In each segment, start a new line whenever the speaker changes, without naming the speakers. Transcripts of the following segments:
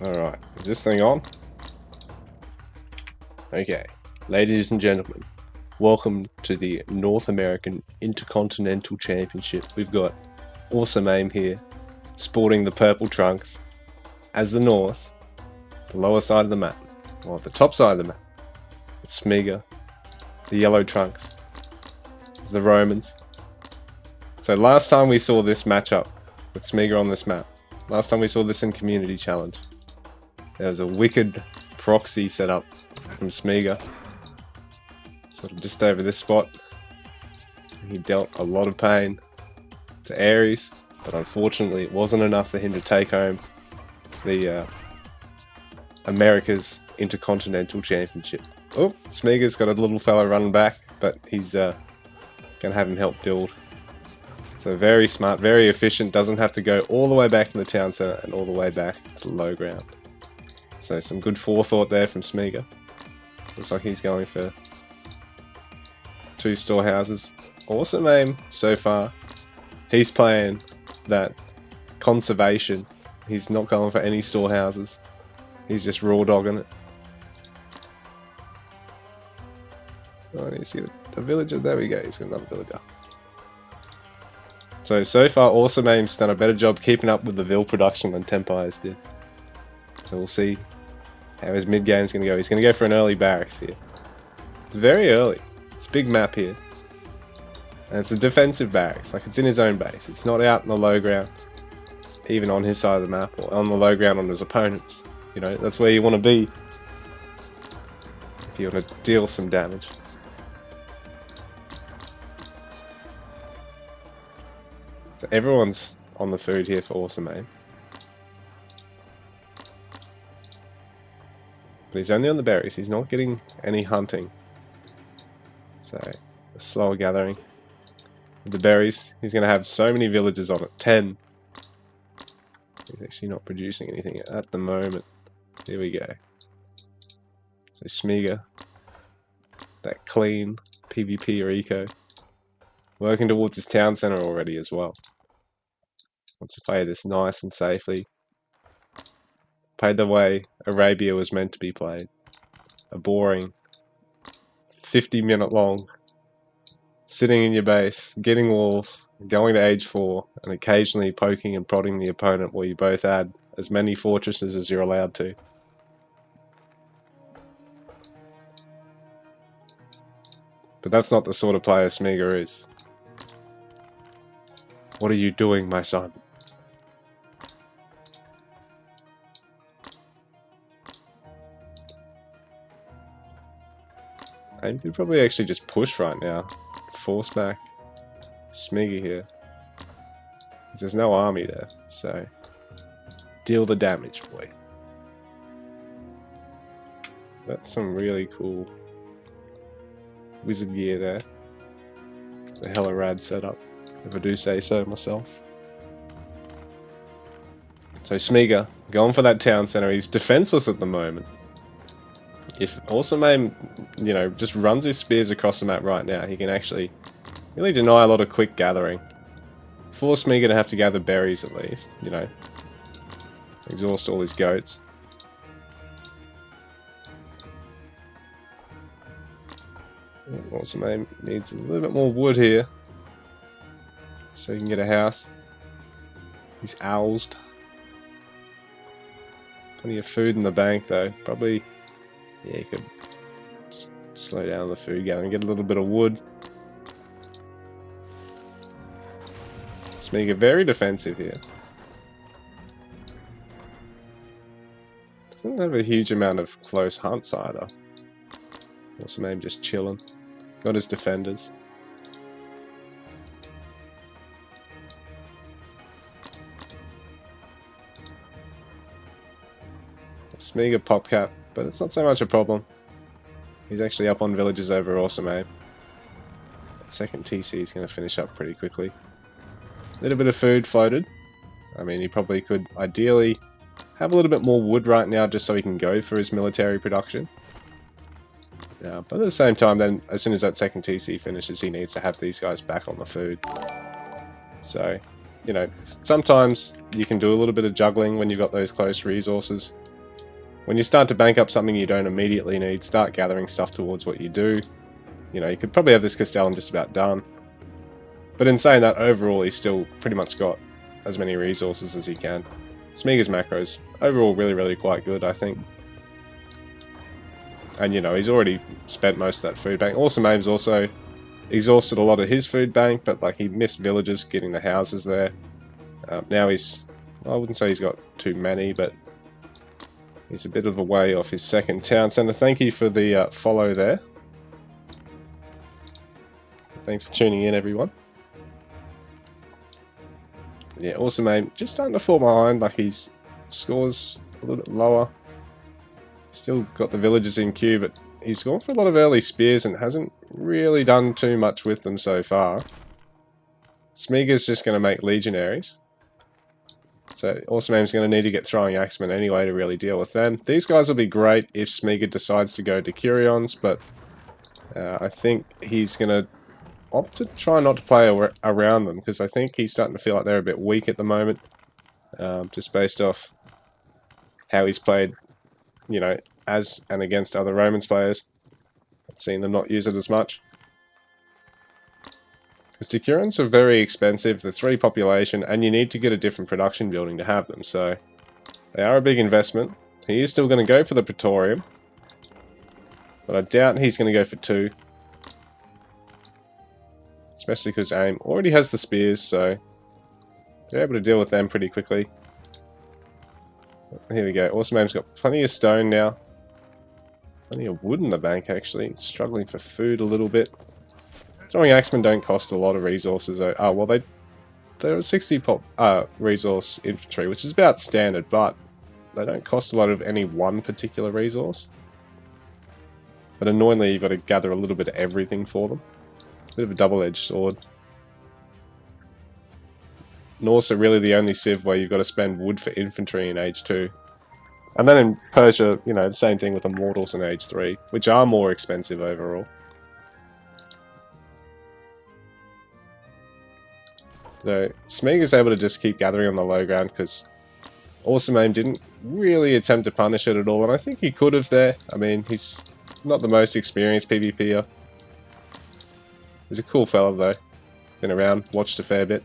Alright, is this thing on? Okay, ladies and gentlemen, welcome to the North American Intercontinental Championship. We've got AwesomeAim here, sporting the purple trunks as the North, the lower side of the map, or the top side of the map. It's Smiga, the yellow trunks, the Romans. So last time we saw this matchup with Smiga on this map, last time we saw this in Community Challenge, there was a wicked proxy set up from Smiga, sort of just over this spot. He dealt a lot of pain to Ares, but unfortunately it wasn't enough for him to take home the America's Intercontinental Championship. Oh, Smiga's got a little fella running back, but he's gonna have him help build. So very smart, very efficient, doesn't have to go all the way back to the town center and all the way back to the low ground. So some good forethought there from Smiga. Looks like he's going for 2 storehouses. AwesomeAim so far. He's playing that conservation. He's not going for any storehouses. He's just raw dogging it. Oh, you see the villager? There we go. He's got another villager. So far AwesomeAim's done a better job keeping up with the Ville production than Tempires did. So we'll see how his mid game's going to go. He's going to go for an early barracks here. It's very early. It's a big map here. And it's a defensive barracks, like it's in his own base. It's not out in the low ground, even on his side of the map, or on the low ground on his opponent's. You know, that's where you want to be if you want to deal some damage. So everyone's on the food here for AwesomeAim. But he's only on the berries, he's not getting any hunting. So, a slower gathering. With the berries, he's going to have so many villages on it, 10. He's actually not producing anything at the moment. Here we go. So Smiga, that clean PvP or eco, working towards his town center already as well. Wants to play this nice and safely. Played the way Arabia was meant to be played. A boring 50-minute long, sitting in your base, getting walls, going to age 4, and occasionally poking and prodding the opponent while you both add as many fortresses as you're allowed to. But that's not the sort of player Smiga is. What are you doing, my son? I could probably actually just push right now. Force back Smiga here. Because there's no army there, so deal the damage, boy. That's some really cool wizard gear there. The hella rad setup, if I do say so myself. So Smiga, going for that town center. He's defenseless at the moment. If AwesomeAim, you know, just runs his spears across the map right now, he can actually really deny a lot of quick gathering. Force Smiga to have to gather berries at least, you know. Exhaust all his goats. AwesomeAim needs a little bit more wood here, so he can get a house. He's owlsed. Plenty of food in the bank though, probably. Yeah, you could just slow down the food gathering, get a little bit of wood. Smiga very defensive here. Doesn't have a huge amount of close hunts either. AwesomeAim just chilling. Got his defenders. Smiga pop cap. But it's not so much a problem. He's actually up on villages over AwesomeAim. That second TC is going to finish up pretty quickly. A little bit of food floated. I mean, he probably could ideally have a little bit more wood right now just so he can go for his military production. Yeah, but at the same time then, as soon as that second TC finishes, he needs to have these guys back on the food. So, you know, sometimes you can do a little bit of juggling when you've got those close resources. when you start to bank up something you don't immediately need, start gathering stuff towards what you do. You know, you could probably have this Castellum just about done. But in saying that, overall he's still pretty much got as many resources as he can. Smiga's macros, overall really quite good, I think. And you know, he's already spent most of that food bank. AwesomeAim's also exhausted a lot of his food bank, but like he missed villages getting the houses there. Now he's, well, I wouldn't say he's got too many, but he's a bit of a way off his second town centre. Thank you for the follow there. Thanks for tuning in, everyone. Yeah, AwesomeAim just starting to fall behind, like his scores a little bit lower. Still got the villagers in queue, but he's gone for a lot of early spears and hasn't really done too much with them so far. Smiga's just going to make legionaries. So AwesomeAim's going to need to get throwing axemen anyway to really deal with them. These guys will be great if Smiga decides to go to Decurions, but I think he's going to opt to try not to play around them, because I think he's starting to feel like they're a bit weak at the moment, just based off how he's played, you know, as and against other Romans players. I've seen them not use it as much. Because Decurions are very expensive, the 3 population, and you need to get a different production building to have them, so they are a big investment. He is still going to go for the Praetorium, but I doubt he's going to go for 2. Especially because AIM already has the spears, so they're able to deal with them pretty quickly. Here we go. AwesomeAim's got plenty of stone now. Plenty of wood in the bank, actually. Struggling for food a little bit. Throwing axemen don't cost a lot of resources. Oh, well, they're 60 resource infantry, which is about standard, but they don't cost a lot of any one particular resource. But annoyingly, you've got to gather a little bit of everything for them. Bit of a double-edged sword. Norse are really the only civ where you've got to spend wood for infantry in Age 2. And then in Persia, you know, the same thing with Immortals in Age 3, which are more expensive overall. So, Smiga's able to just keep gathering on the low ground because AwesomeAim didn't really attempt to punish it at all, and I think he could have there. I mean, he's not the most experienced PvPer. He's a cool fella though. Been around, watched a fair bit.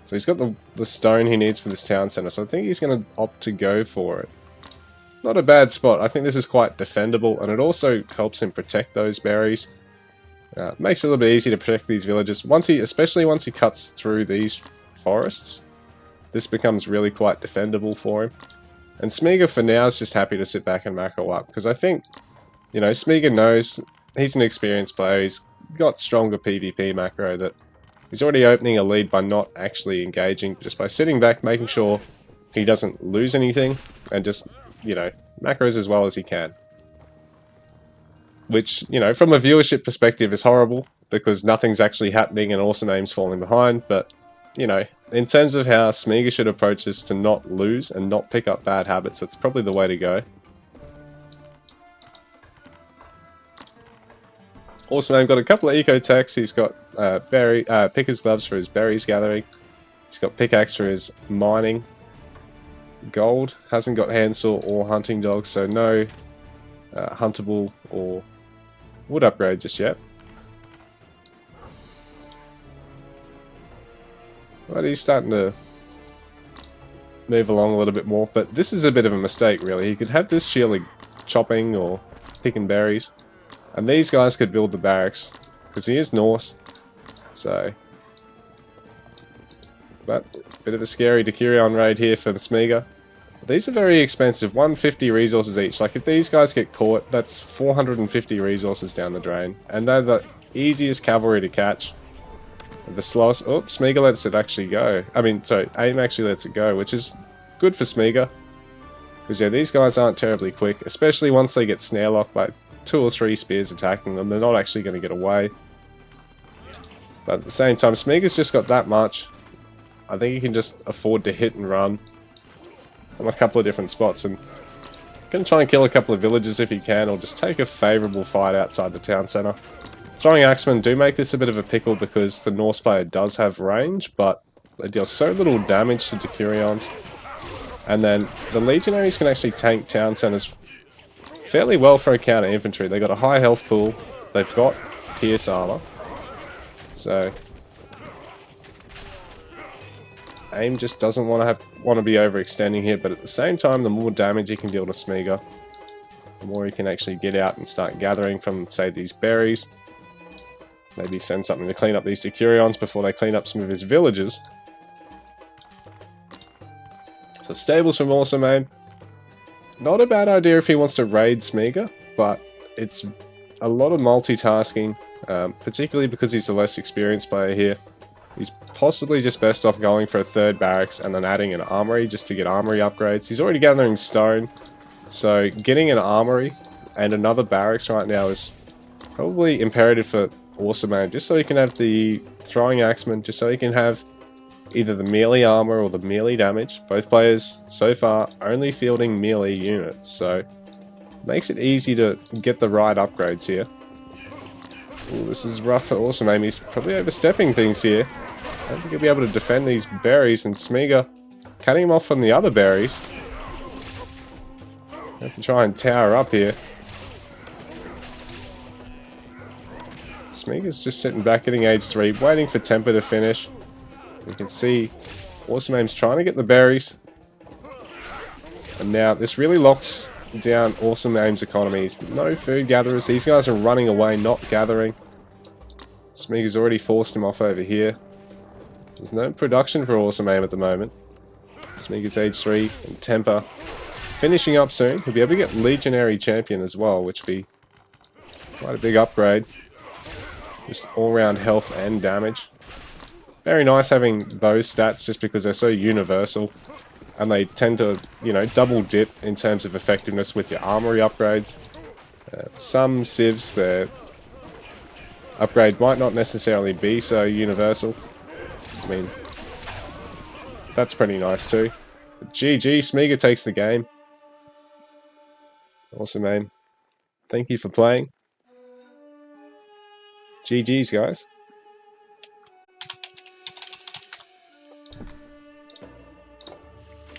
So he's got the stone he needs for this town centre, so I think he's going to opt to go for it. Not a bad spot. I think this is quite defendable, and it also helps him protect those berries. Makes it a little bit easier to protect these villages. Especially once he cuts through these forests, this becomes really quite defendable for him. And Smiga for now is just happy to sit back and macro up, because I think, you know, Smiga knows he's an experienced player. He's got stronger PvP macro that he's already opening a lead by not actually engaging, just by sitting back, making sure he doesn't lose anything, and just, you know, macros as well as he can. Which, you know, from a viewership perspective is horrible, because nothing's actually happening and AwesomeAim's falling behind, but, you know, in terms of how Smiga should approach this to not lose and not pick up bad habits, that's probably the way to go. AwesomeAim got a couple of eco techs. He's got picker's gloves for his berries gathering. He's got pickaxe for his mining. Gold, hasn't got handsaw or hunting dogs, so no huntable or wood upgrade just yet. But he's starting to move along a little bit more, but this is a bit of a mistake really. He could have this shielding chopping or picking berries, and these guys could build the barracks, because he is Norse, so... But, bit of a scary Decurion raid here for Smiga. These are very expensive, 150 resources each. Like, if these guys get caught, that's 450 resources down the drain. And they're the easiest cavalry to catch. The slowest... Oh, Smiga lets it actually go. I mean, sorry, AIM actually lets it go, which is good for Smiga. Because, yeah, these guys aren't terribly quick, especially once they get snare locked by 2 or 3 spears attacking them. They're not actually going to get away. But at the same time, Smiga's just got that much. I think he can just afford to hit and run on a couple of different spots, and can try and kill a couple of villages if he can, or just take a favourable fight outside the town centre. Throwing axemen do make this a bit of a pickle because the Norse player does have range, but they deal so little damage to Decurions. And then the Legionaries can actually tank town centers fairly well for a counter infantry. They've got a high health pool. They've got pierce armor. So AIM just doesn't want to be overextending here, but at the same time, the more damage he can deal to Smiga, the more he can actually get out and start gathering from, say, these berries. Maybe send something to clean up these Decurions before they clean up some of his villages. So stables from AwesomeAim. Not a bad idea if he wants to raid Smiga, but it's a lot of multitasking, particularly because he's a less experienced player here. He's possibly just best off going for a third barracks and then adding an armory just to get armory upgrades. He's already gathering stone, so getting an armory and another barracks right now is probably imperative for AwesomeAim, just so he can have the throwing axeman, just so he can have either the melee armor or the melee damage. Both players so far only fielding melee units, so makes it easy to get the right upgrades here. Ooh, this is rough for AwesomeAim. He's probably overstepping things here. I don't think he'll be able to defend these berries, and Smiga cutting him off from the other berries. Have to try and tower up here. Smiga's just sitting back getting age 3, waiting for Temper to finish. You can see AwesomeAim's trying to get the berries. And now this really locks down AwesomeAim's economies. No food gatherers. These guys are running away, not gathering. Smiga's already forced him off over here. There's no production for AwesomeAim at the moment. Smiga's age 3 and Temper finishing up soon. He'll be able to get Legionary Champion as well, which will be quite a big upgrade. Just all-round health and damage. Very nice having those stats just because they're so universal. And they tend to, you know, double dip in terms of effectiveness with your armory upgrades. Some civs, their upgrade might not necessarily be so universal. I mean, that's pretty nice too. But GG, Smiga takes the game. AwesomeAim. Thank you for playing. GG's, guys.